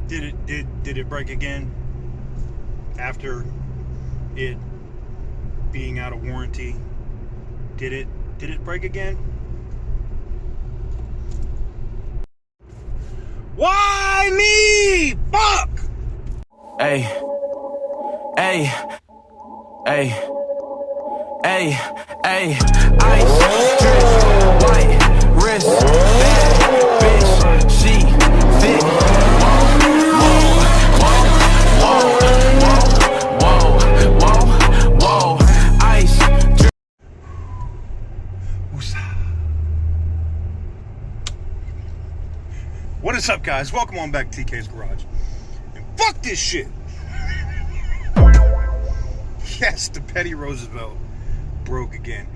Did it break again after it being out of warranty? Did it break again? Why me? Fuck! Hey, hey, hey, hey, hey, ice, drip, white, wrist, bad bitch, she thick, whoa, ice, drip. What is up, guys? Welcome on back to TK's Garage. And fuck this shit! Yes, the Petty Roosevelt broke again.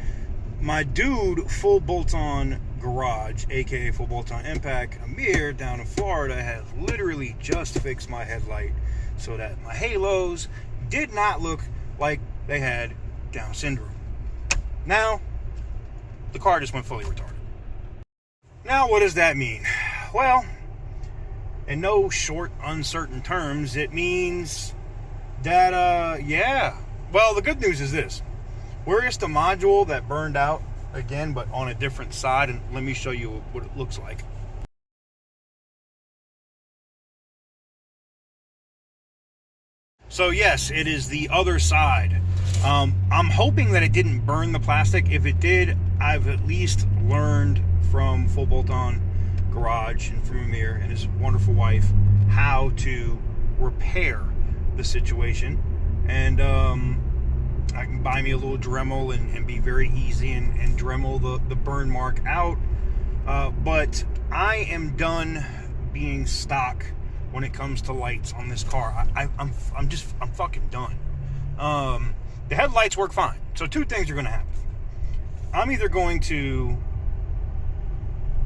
My dude, Full Bolt-On Garage, aka Full Bolt-On Impact, Amir, down in Florida, has literally just fixed my headlight so that my halos did not look like they had Down syndrome. Now, the car just went fully retarded. Now, what does that mean? Well, in no short, uncertain terms, it means that, yeah. Well, the good news is this. We're just a module that burned out again, but on a different side, and let me show you what it looks like. So yes, it is the other side. I'm hoping that it didn't burn the plastic. If it did, I've at least learned from Full Bolt-On Garage and from Amir and his wonderful wife how to repair the situation. And I can buy me a little Dremel and be very easy and Dremel the burn mark out. But I am done being stock when it comes to lights on this car. I'm fucking done. The headlights work fine. So two things are going to happen. I'm either going to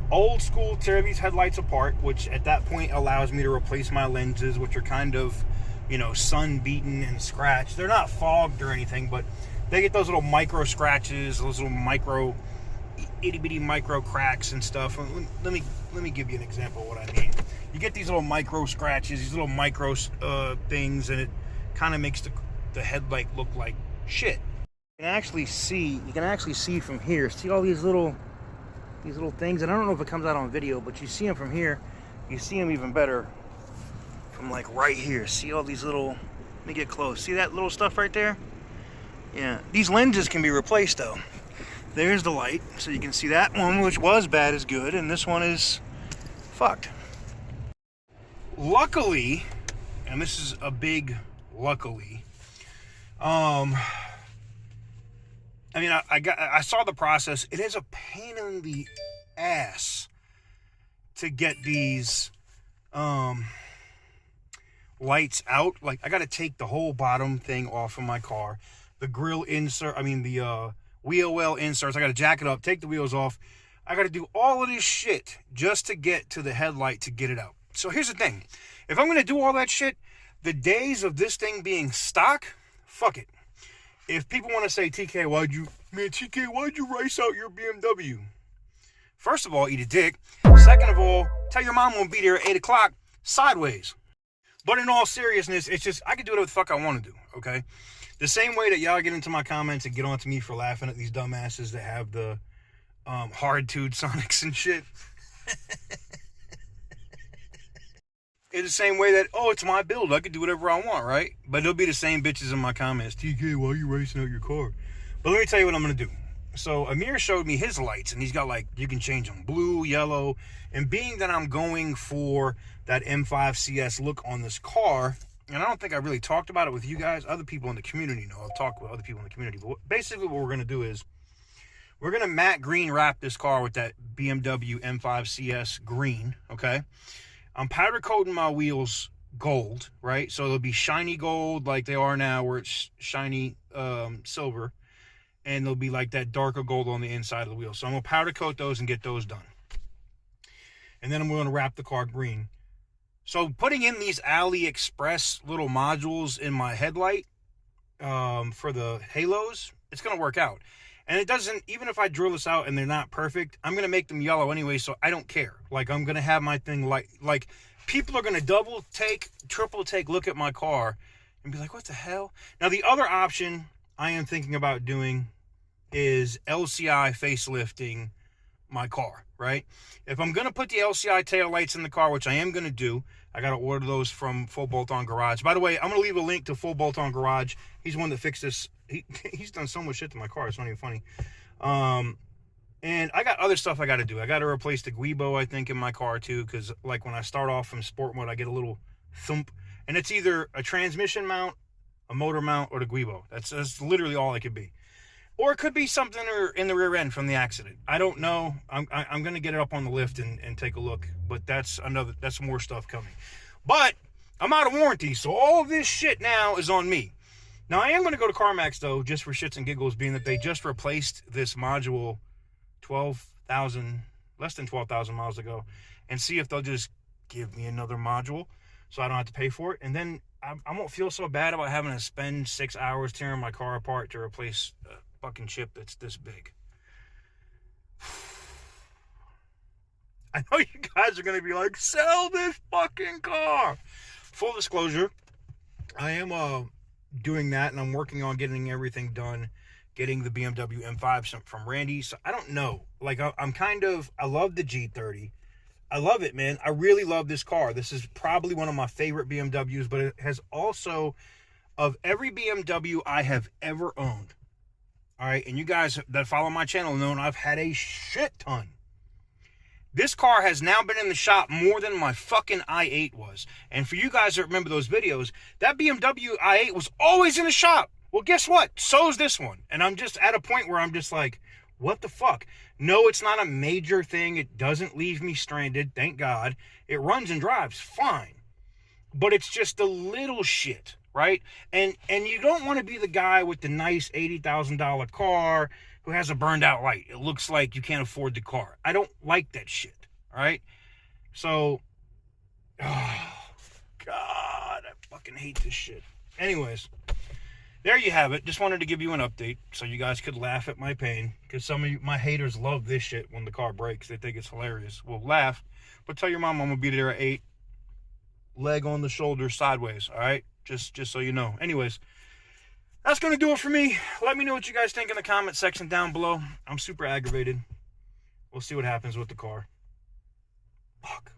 old school tear these headlights apart, which at that point allows me to replace my lenses, which are kind of, you know, sun beaten and scratched. They're not fogged or anything, but they get those little micro scratches, those little micro itty bitty micro cracks and stuff. Let me give you an example of what I mean. You get these little micro scratches, these little micro things, and it kind of makes the headlight look like shit. You can actually see from here. See all these little things, and I don't know if it comes out on video, but you see them from here. You see them even better from like right here. See all these little, let me get close. See that little stuff right there? Yeah, these lenses can be replaced though. There's the light, so you can see that one, which was bad, is good, and this one is fucked. Luckily, and this is a big luckily, I mean, I saw the process. It is a pain in the ass to get these lights out. Like, I got to take the whole bottom thing off of my car. The grill insert, the wheel well inserts. I got to jack it up, take the wheels off. I got to do all of this shit just to get to the headlight to get it out. So here's the thing. If I'm going to do all that shit, the days of this thing being stock, fuck it. If people want to say, TK, why'd you race out your BMW? First of all, eat a dick. Second of all, tell your mom won't be there at 8 o'clock sideways. But in all seriousness, it's just, I can do whatever the fuck I want to do, okay? The same way that y'all get into my comments and get on to me for laughing at these dumbasses that have the hard-tube Sonics and shit. It's the same way that, oh, it's my build, I can do whatever I want, right? But it'll be the same bitches in my comments. TK, why are you racing out your car? But let me tell you what I'm going to do. So Amir showed me his lights, and he's got, like, you can change them blue, yellow. And being that I'm going for that M5 CS look on this car, and I don't think I really talked about it with you guys. Other people in the community know. I'll talk with other people in the community. But basically what we're going to do is we're going to matte green wrap this car with that BMW M5 CS green, okay? I'm powder coating my wheels gold, right? So they'll be shiny gold like they are now, where it's shiny silver. And they'll be like that darker gold on the inside of the wheel. So I'm going to powder coat those and get those done. And then I'm going to wrap the car green. So putting in these AliExpress little modules in my headlight for the halos, it's going to work out. And it doesn't, even if I drill this out and they're not perfect, I'm going to make them yellow anyway, so I don't care. Like, I'm going to have my thing like people are going to double take, triple take, look at my car and be like, what the hell? Now, the other option I am thinking about doing is LCI facelifting my car, right? If I'm going to put the LCI taillights in the car, which I am going to do, I got to order those from Full Bolt On Garage. By the way, I'm going to leave a link to Full Bolt On Garage. He's the one that fixed this. He's done so much shit to my car. It's not even funny. And I got other stuff I got to do. I got to replace the Guibo, I think, in my car too, because like when I start off from sport mode, I get a little thump. And it's either a transmission mount, a motor mount, or the Guibo. That's literally all it could be. Or it could be something in the rear end from the accident. I don't know. I'm going to get it up on the lift and take a look. But that's more stuff coming. But I'm out of warranty, so all of this shit now is on me. Now, I am going to go to CarMax, though, just for shits and giggles, being that they just replaced this module less than 12,000 miles ago, and see if they'll just give me another module so I don't have to pay for it. And then I won't feel so bad about having to spend 6 hours tearing my car apart to replace a fucking chip that's this big. I know you guys are going to be like, sell this fucking car. Full disclosure, I am doing that, and I'm working on getting everything done, getting the BMW M5 from Randy. So I don't know. Like, I love the G30. I love it, man. I really love this car. This is probably one of my favorite BMWs, but it has also, of every BMW I have ever owned, all right, and you guys that follow my channel know I've had a shit ton. This car has now been in the shop more than my fucking i8 was. And for you guys that remember those videos, that BMW i8 was always in the shop. Well, guess what? So is this one. And I'm just at a point where I'm just like, what the fuck? No, it's not a major thing. It doesn't leave me stranded, thank God. It runs and drives fine. But it's just the little shit, right? And you don't want to be the guy with the nice $80,000 car who has a burned out light. It looks like you can't afford the car. I don't like that shit, all right? So, oh, God, I fucking hate this shit. Anyways, there you have it. Just wanted to give you an update so you guys could laugh at my pain, because some of you, my haters, love this shit when the car breaks. They think it's hilarious. Well, laugh, but tell your mom I'm going to be there at 8, leg on the shoulder sideways, all right? Just so you know. Anyways, that's going to do it for me. Let me know what you guys think in the comment section down below. I'm super aggravated. We'll see what happens with the car. Fuck.